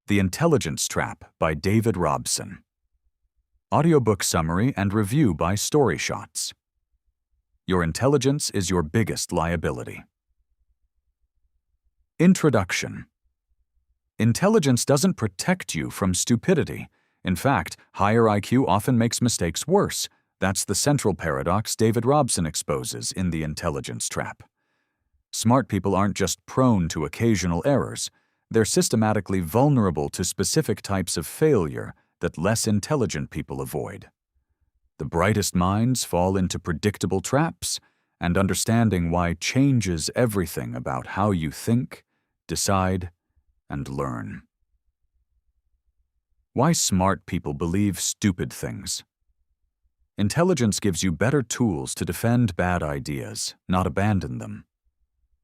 The Intelligence Trap by David Robson. Audiobook summary and review by Story Shots. Your intelligence is your biggest liability. Introduction. Intelligence doesn't protect you from stupidity. In fact, higher IQ often makes mistakes worse. That's the central paradox David Robson exposes in The Intelligence Trap. Smart people aren't just prone to occasional errors. They're systematically vulnerable to specific types of failure that less intelligent people avoid. The brightest minds fall into predictable traps, and understanding why changes everything about how you think, decide, and learn. Why smart people believe stupid things. Intelligence gives you better tools to defend bad ideas, not abandon them.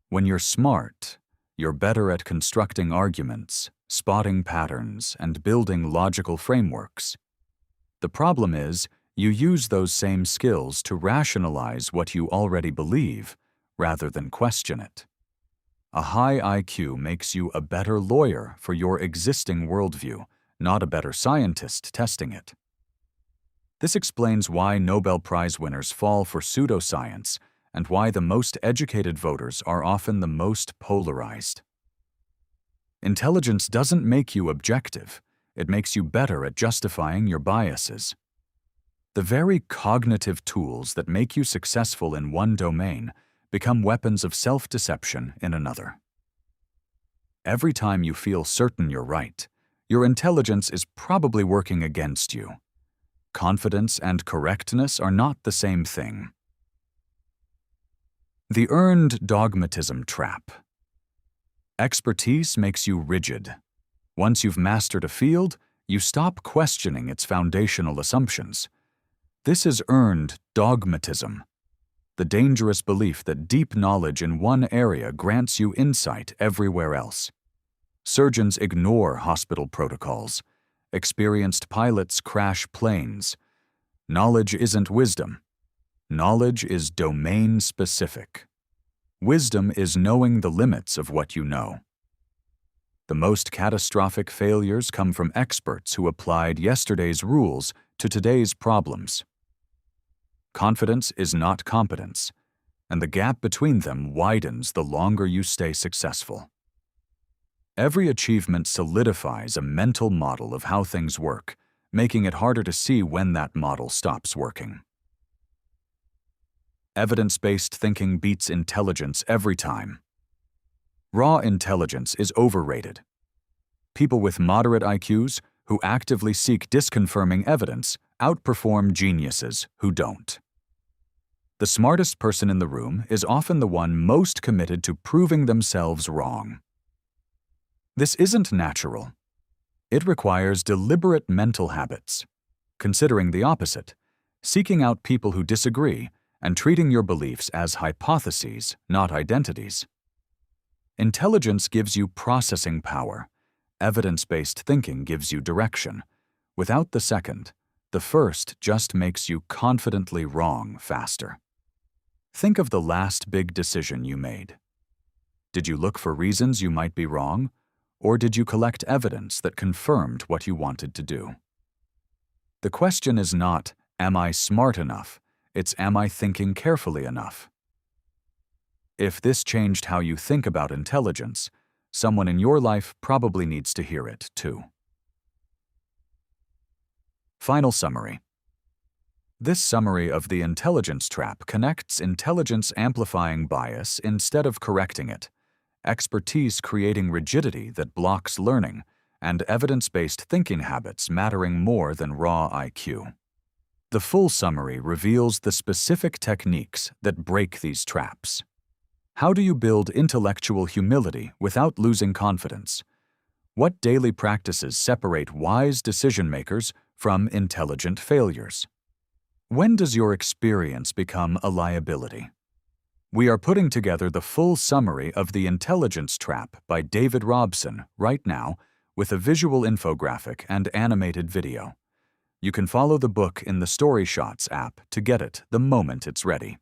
When you're smart, you're better at constructing arguments, spotting patterns, and building logical frameworks. The problem is, you use those same skills to rationalize what you already believe, rather than question it. A high IQ makes you a better lawyer for your existing worldview, not a better scientist testing it. This explains why Nobel Prize winners fall for pseudoscience, and why the most educated voters are often the most polarized. Intelligence doesn't make you objective. It makes you better at justifying your biases. The very cognitive tools that make you successful in one domain become weapons of self-deception in another. Every time you feel certain you're right, your intelligence is probably working against you. Confidence and correctness are not the same thing. The earned dogmatism trap. Expertise makes you rigid. Once you've mastered a field, you stop questioning its foundational assumptions. This is earned dogmatism, the dangerous belief that deep knowledge in one area grants you insight everywhere else. Surgeons ignore hospital protocols. Experienced pilots crash planes. Knowledge isn't wisdom. Knowledge is domain-specific. Wisdom is knowing the limits of what you know. The most catastrophic failures come from experts who applied yesterday's rules to today's problems. Confidence is not competence, and the gap between them widens the longer you stay successful. Every achievement solidifies a mental model of how things work, making it harder to see when that model stops working. Evidence-based thinking beats intelligence every time. Raw intelligence is overrated. People with moderate IQs who actively seek disconfirming evidence outperform geniuses who don't. The smartest person in the room is often the one most committed to proving themselves wrong. This isn't natural. It requires deliberate mental habits, considering the opposite, seeking out people who disagree, and treating your beliefs as hypotheses, not identities. Intelligence gives you processing power. Evidence-based thinking gives you direction. Without the second, the first just makes you confidently wrong faster. Think of the last big decision you made. Did you look for reasons you might be wrong, or did you collect evidence that confirmed what you wanted to do? The question is not, am I smart enough? It's, am I thinking carefully enough? If this changed how you think about intelligence, someone in your life probably needs to hear it too. Final summary. This summary of the intelligence trap connects intelligence amplifying bias instead of correcting it, expertise creating rigidity that blocks learning, and evidence-based thinking habits mattering more than raw IQ. The full summary reveals the specific techniques that break these traps. How do you build intellectual humility without losing confidence? What daily practices separate wise decision-makers from intelligent failures? When does your experience become a liability? We are putting together the full summary of The Intelligence Trap by David Robson right now with a visual infographic and animated video. You can follow the book in the Story Shots app to get it the moment it's ready.